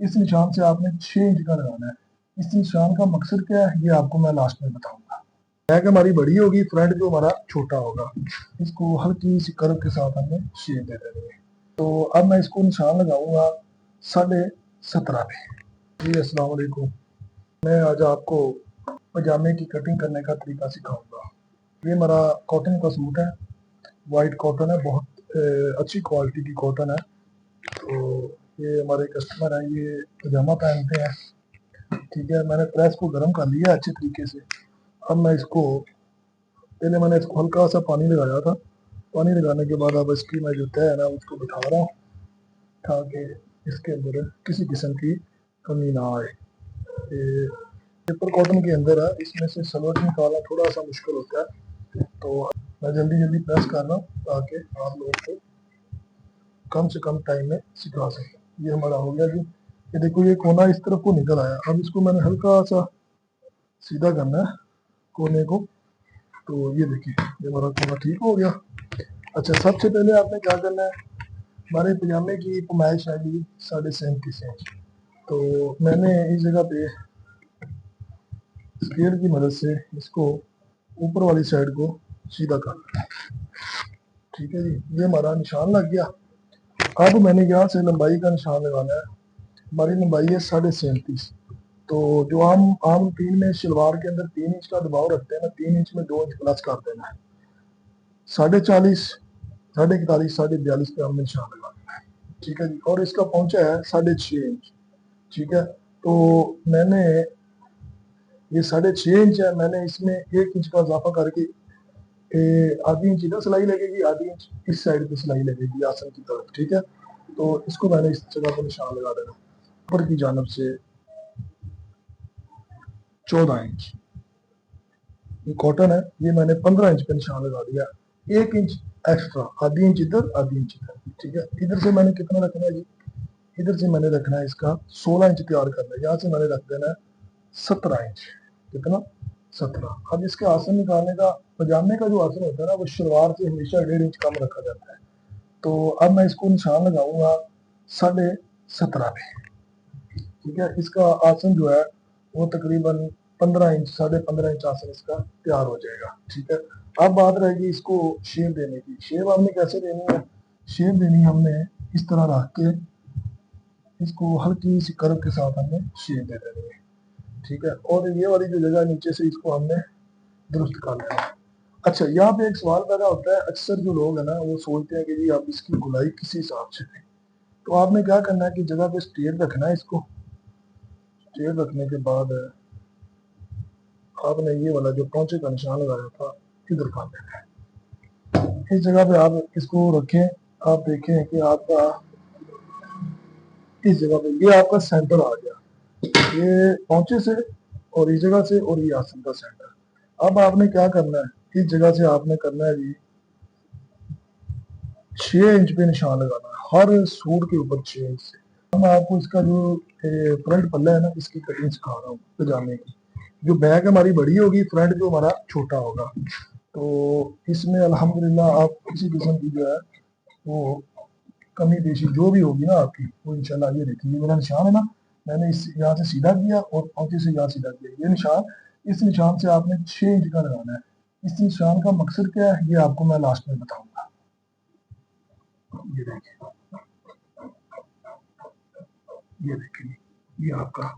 इस निशान से आपने 6 इंच का लगाना है। इस निशान का मकसद क्या है ये आपको मैं लास्ट में बताऊंगा। बैक हमारी बड़ी होगी, फ्रंट जो हमारा छोटा होगा। इसको हल्की सी कर्व के साथ हमें शेप दे देंगे। तो अब मैं इसको निशान लगाऊंगा 17.5 पे। जी अस्सलाम वालेकुम। मैं आज आपको पजामे की कटिंग करने का तरीका सिखाऊंगा। ये हमारा कॉटन का सूट है, वाइट कॉटन है, बहुत अच्छी क्वालिटी की कॉटन है। तो ये हमारे कस्टमर हैं, ये पजामा पहनते हैं। ठीक है, मैंने प्रेस को गर्म कर लिया अच्छे तरीके से। अब मैं इसको पहले मैंने इसको हल्का सा पानी लगाया था। पानी लगाने के बाद अब इसकी मैं जो तय है ना उसको बिठा रहा हूँ, ताकि इसके अंदर किसी किस्म की कमी ना आए। ये पेपर कॉटन के अंदर है, इसमें से सलवट निकालना थोड़ा सा मुश्किल होता है। तो मैं जल्दी जल्दी प्रेस कर रहा हूँ ताकि आप लोगों को कम से कम टाइम में सिखा सकें। ये हमारा हो गया जी। ये देखो ये कोना इस तरफ को निकल आया। अब इसको मैंने हल्का सा सीधा करना है कोने को। तो ये देखिए ये हमारा कोना ठीक हो गया। अच्छा, सबसे पहले आपने क्या करना है, हमारे पजामे की पैमाइश है जी 37.5 इंच। तो मैंने इस जगह पे स्केल की मदद से इसको ऊपर वाली साइड को सीधा करना है। ठीक है जी, ये हमारा निशान लग गया। अब मैंने यहाँ से लंबाई का निशान लगाना है। हमारी लंबाई है 37.5। तो जो हम आम तीन में शलवार के अंदर 3 इंच का दबाव रखते हैं ना, 3 इंच में 2 इंच प्लस कर देना है। 40.5, 41, 42 पे हमने निशान लगाना है। ठीक है जी, और इसका पहुंचा है 6.5 इंच। ठीक है, तो मैंने ये 6.5 इंच है, मैंने इसमें 1 इंच का इजाफा करके आधी इंच इधर सिलाई लगेगी, आधी इंच इस साइड पे सिलाई लगेगी आसन की तरफ। ठीक है, तो इसको मैंने इस जगह पर निशान लगा देना। ऊपर की जानब से 14 इंच, ये कॉटन है, ये मैंने 15 इंच पे निशान लगा दिया। 1 इंच एक्स्ट्रा, आधी इंच इधर आधी इंच इधर। ठीक है, इधर से मैंने कितना रखना है जी, इधर से मैंने रखना है इसका 16 इंच तैयार करना है। यहाँ से मैंने रख देना है 17 इंच। कितना? 17। अब इसके आसन निकालने का, पजामे का जो आसन होता है ना वो शलवार से हमेशा 1.5 इंच कम रखा जाता है। तो अब मैं इसको निशान लगाऊंगा 17.5 पे। ठीक है, इसका आसन जो है वो तकरीबन 15 इंच, 15.5 इंच आसन इसका तैयार हो जाएगा। ठीक है, अब बात रहेगी इसको शेप देने की। शेप हमने कैसे देनी है? शेप देनी हमने इस तरह रख के इसको हल्की सी कर्व के साथ हमने शेप दे देनी है। ठीक है, और ये वाली जो जगह नीचे से इसको हमने दुरुस्त कर लेना है। अच्छा, यहाँ पे एक सवाल पैदा होता है, अक्सर जो लोग है ना वो सोचते हैं कि जी आप इसकी गुलाई किस हिसाब से दें। तो आपने क्या करना है कि जगह पे स्ट्रेट रखना है। इसको स्ट्रेट रखने के बाद आपने ये वाला जो पहुंचे का निशान लगाया था इधर कर देना है। इस जगह पे आप इसको रखें। आप देखें कि आपका इस जगह पे ये आपका सेंटर आ गया, ये पहुंचे से और इस जगह से और ये आसन का सेंटर। अब आपने क्या करना है, इस जगह से आपने करना है जी 6 इंच पे निशान लगाना है हर सूट के ऊपर 6 इंच से। मैं आपको इसका जो फ्रंट पल्ला है ना इसकी कटिंग सिखा रहा हूँ पजामे की। जो बैक हमारी बड़ी होगी, फ्रंट जो हमारा छोटा होगा। तो इसमें अल्हम्दुलिल्लाह आप किसी किस्म की जो है वो कमी पेशी जो भी होगी ना आपकी, वो इंशाल्लाह। ये देखिए ये मेरा निशान है ना, मैंने इस यहाँ से सीधा किया और पहुंचे से यहाँ सीधा किया। ये निशान, इस निशान से आपने 6 इंच का लगाना है। इस निशान का मकसद क्या है ये आपको मैं लास्ट में बताऊंगा। ये देखिए, ये देखिए, ये आपका,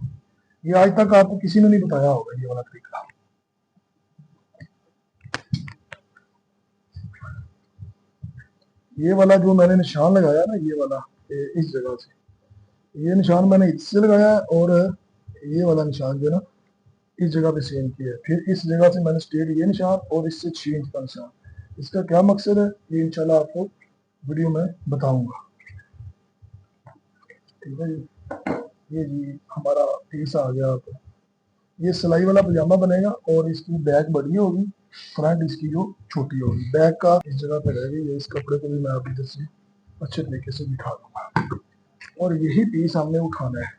ये आज तक आपको किसी ने नहीं बताया होगा ये वाला तरीका। ये वाला जो मैंने निशान लगाया ना, ये वाला इस जगह से, ये निशान मैंने इससे लगाया है, और ये वाला निशान जो है ना इस जगह पे सेम किया है। फिर इस जगह से मैंने स्ट्रेट ये निशान और इससे 6 इंच का निशान। इसका क्या मकसद है ये इंशाल्लाह आपको वीडियो में बताऊंगा। ठीक है जी, ये जी हमारा पीस आ गया। आपको ये सिलाई वाला पजामा बनेगा और इसकी बैक बड़ी होगी, फ्रंट इसकी जो छोटी होगी। बैक का इस जगह पे रहेगी। ये इस कपड़े को भी मैं आप इधर से अच्छे तरीके से बिठा दूंगा और यही पीस हमने उठाना है।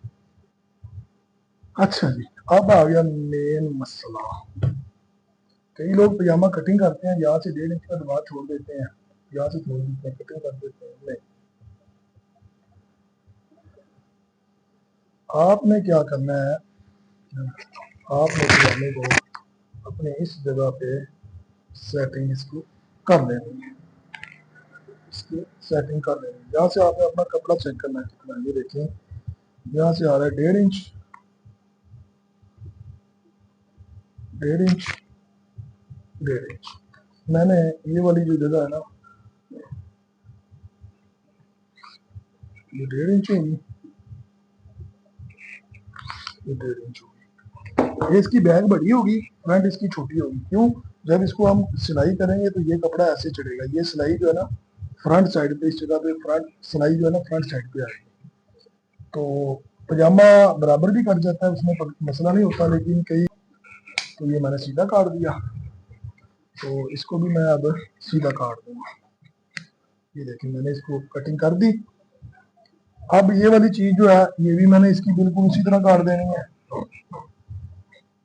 अच्छा जी, अब आ गया मेन मसला। कई लोग पजामा कटिंग करते हैं, यहाँ से 1.5 इंच का दबाव छोड़ देते हैं, यहाँ से छोड़ देते हैं, कटिंग कर देते हैं। नहीं, آپ نے کیا کرنا ہے، آپ نے پجامے کو اپنے اس جگہ پہ سیٹنگ اس کو کر لینی ہے، اس کی سیٹنگ کر لینی ہے۔ یہاں سے آپ نے اپنا کپڑا چیک کرنا ہے کتنا ہے، یہ دیکھیں یہاں سے آ رہا ہے 1.5 انچ، 1.5 انچ، 1.5 انچ۔ میں نے یہ والی جو جگہ ہے نا، یہ 1.5 انچ ہوگی، یہ 1.5 انچ ہوگی۔ یہ اس کی بیک بڑی ہوگی، فرنٹ اس کی چھوٹی ہوگی۔ کیوں؟ جب اس کو ہم سلائی کریں گے تو یہ کپڑا ایسے چڑھے گا، یہ سلائی جو ہے نا فرنٹ سائڈ پہ، اس جگہ پہ فرنٹ سلائی جو ہے نا فرنٹ سائڈ پہ آئے گی، تو پجامہ برابر بھی کٹ جاتا ہے، اس میں مسئلہ نہیں ہوتا۔ لیکن کئی تو یہ میں نے سیدھا کاٹ دیا، تو اس کو بھی میں اب سیدھا کاٹ دوں گا۔ یہ دیکھیں میں نے اس کو کٹنگ کر دی۔ اب یہ والی چیز جو ہے یہ بھی میں نے اس کی بالکل اسی طرح کاٹ دینی ہے۔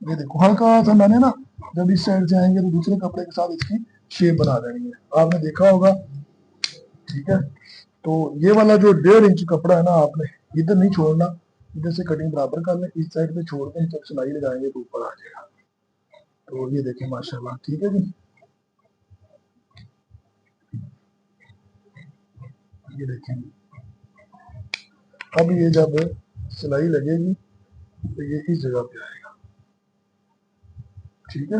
یہ دیکھو ہلکا سا میں نے نا جب اس سائڈ سے آئیں گے تو دوسرے کپڑے کے ساتھ اس کی شیپ بنا دینی ہے، آپ نے دیکھا ہوگا، ٹھیک ہے۔ تو یہ والا جو 1.5 انچ کپڑا ہے نا، آپ نے ادھر نہیں چھوڑنا، ادھر سے کٹنگ برابر کر لیں، اس سائڈ پہ چھوڑ دیں، جب سلائی لگائیں گے تو اوپر آ جائے گا۔ تو یہ دیکھیں ماشاءاللہ، ٹھیک ہے جی، یہ دیکھیں۔ اب یہ جب سلائی لگے گی تو یہ اس جگہ پہ آئے گا، ٹھیک ہے،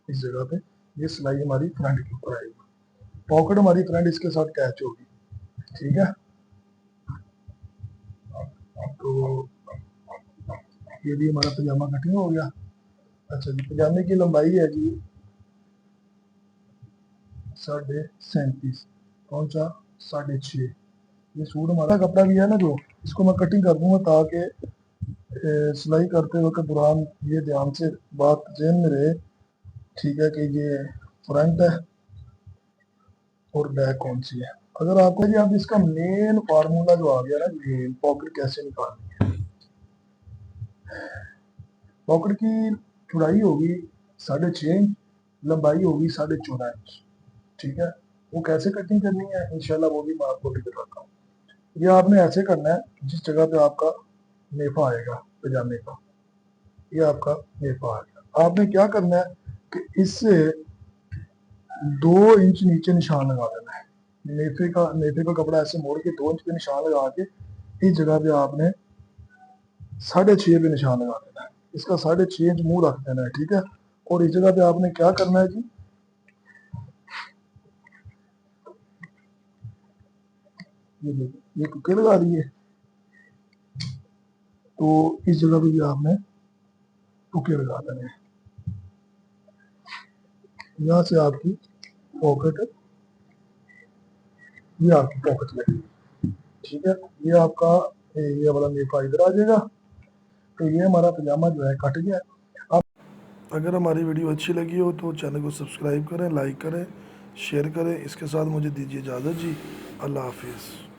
اس جگہ پہ یہ سلائی ہماری فرنٹ کے اوپر آئے گی، پاکٹ ہماری فرنٹ اس کے ساتھ اٹیچ ہوگی، ٹھیک ہے۔ تو یہ بھی ہمارا پجامہ کٹنگ ہو گیا۔ اچھا جی، پجامے کی لمبائی ہے جی 37.5، کون سا 6.5۔ یہ سوٹ ہمارا کپڑا بھی ہے نا، جو اس کو میں کٹنگ کر دوں گا تاکہ سلائی کرتے وقت دوران یہ دھیان سے بات ذہن میں رہے، ٹھیک ہے، کہ یہ فرنٹ ہے اور بیک کون سی ہے۔ اگر آپ کو جی آپ اس کا مین فارمولا جو آ گیا نا، مین پاکٹ کیسے نکالنی ہے۔ پاکٹ کی چوڑائی ہوگی 6.5 انچ، لمبائی ہوگی 14.5 انچ، ٹھیک ہے۔ وہ کیسے کٹنگ کرنی ہے انشاءاللہ وہ بھی میں آپ کو بھی بتاتا ہوں۔ یہ آپ نے ایسے کرنا ہے جس جگہ پہ آپ کا نیفا آئے گا پجامے کا، یہ آپ کا نیفا آئے گا، آپ نے کیا کرنا ہے کہ اس سے 2 انچ نیچے نشان لگا دینا ہے۔ نیفے کا کپڑا ایسے موڑ کے 2 انچ پہ نشان لگا کے اس جگہ پہ آپ نے 6.5 پہ نشان لگا دینا ہے، اس کا 6.5 انچ منہ رکھ دینا ہے، ٹھیک ہے۔ اور اس جگہ پہ آپ نے کیا کرنا ہے جی، یہ ٹکے لگا دیے، تو اس جگہ پہ بھی آپ نے ٹکے لگا دینے ہیں۔ یہاں سے آپ کی پاکٹ، یہ آپ کی پاکٹ لگے گی، ٹھیک ہے۔ یہ آپ کا یہ والا نیفا ادھر آ جائے گا، تو یہ ہمارا پجامہ جو ہے کٹ گیا۔ اب اگر ہماری ویڈیو اچھی لگی ہو تو چینل کو سبسکرائب کریں، لائک کریں، شیئر کریں۔ اس کے ساتھ مجھے دیجیے اجازت جی، اللہ حافظ۔